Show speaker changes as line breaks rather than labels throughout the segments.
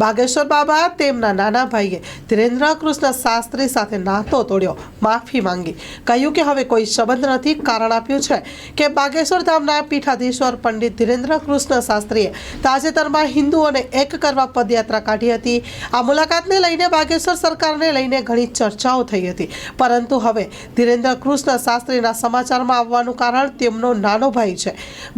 બાગેશ્વર બાબા તેમના નાના ભાઈએ ધીરેન્દ્ર કૃષ્ણ શાસ્ત્રી સાથે નાતો તોડ્યો, માફી માંગી, કહ્યું કે હવે કોઈ સંબંધ નથી. કારણ આપ્યું છે કે બાગેશ્વર ધામના પીઠાધીશ્વર પંડિત ધીરેન્દ્ર કૃષ્ણ શાસ્ત્રીએ તાજેતરમાં હિન્દુઓને એક કરવા પદયાત્રા કાઢી હતી. આ મુલાકાતને લઈને બાગેશ્વર સરકારને લઈને ઘણી ચર્ચાઓ થઈ હતી, પરંતુ હવે ધીરેન્દ્ર કૃષ્ણ શાસ્ત્રીના સમાચારમાં આવવાનું કારણ તેમનો નાનો ભાઈ છે.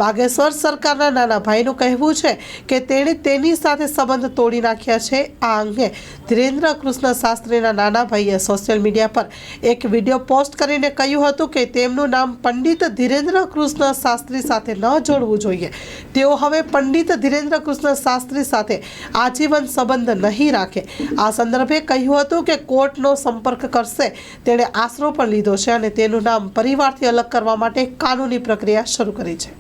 બાગેશ્વર સરકારના નાના ભાઈનું કહેવું છે કે તેણે તેની સાથે સંબંધ તોડી નાખ્યા છે. આ અંગે ધીરેન્દ્ર કૃષ્ણ શાસ્ત્રીના નાના ભાઈએ સોશિયલ મીડિયા પર એક વિડીયો પોસ્ટ કરીને કહ્યું હતું કે તેમનું નામ પંડિત ધીરેન્દ્ર કૃષ્ણ શાસ્ત્રી સાથે ન જોડવું જોઈએ. તેઓ હવે પંડિત ધીરેન્દ્ર કૃષ્ણ શાસ્ત્રી સાથે આજીવન સંબંધ નહીં રાખે. આ સંદર્ભે કહ્યું હતું કે કોર્ટનો સંપર્ક કરશે. તેણે આશરો પણ લીધો છે અને તેનું નામ પરિવારથી અલગ કરવા માટે કાનૂની પ્રક્રિયા શરૂ કરી છે.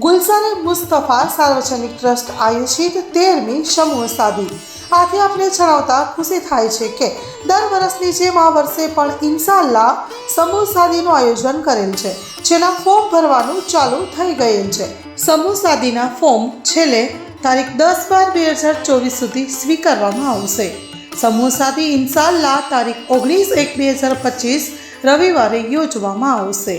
ગુલઝારે મુસ્તફા સાર્વજનિક ટ્રસ્ટ આયોજિત 13મી સમૂહ સાદી. આથી આપને જણાવતા ખુશી થાય છે કે દર વર્ષની જેમ આ વર્ષે પણ ઇન્શાઅલ્લાહ સમૂહ સાદીનું આયોજન કરેલ છે, જેના ફોર્મ ભરવાનું ચાલુ થઈ ગયેલ છે. સમૂહ સાદીના ફોર્મ છેલ્લે તારીખ 10/12/2024 સુધી સ્વીકારવામાં આવશે. સમૂહ સાદી ઇન્શાઅલ્લાહ તારીખ 19/1/2025 રવિવારે યોજવામાં આવશે.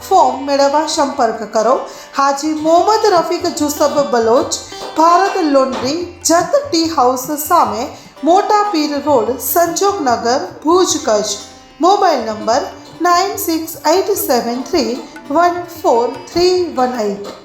ફોર્મ મેળવવા સંપર્ક કરો Haji Mohammad Rafiq Jusab Baloch, Bharat laundry, Jat tea house સામે, Mota Pir road, Sanjognagar, Bhuj, Kutch. Mobile number 9687314318.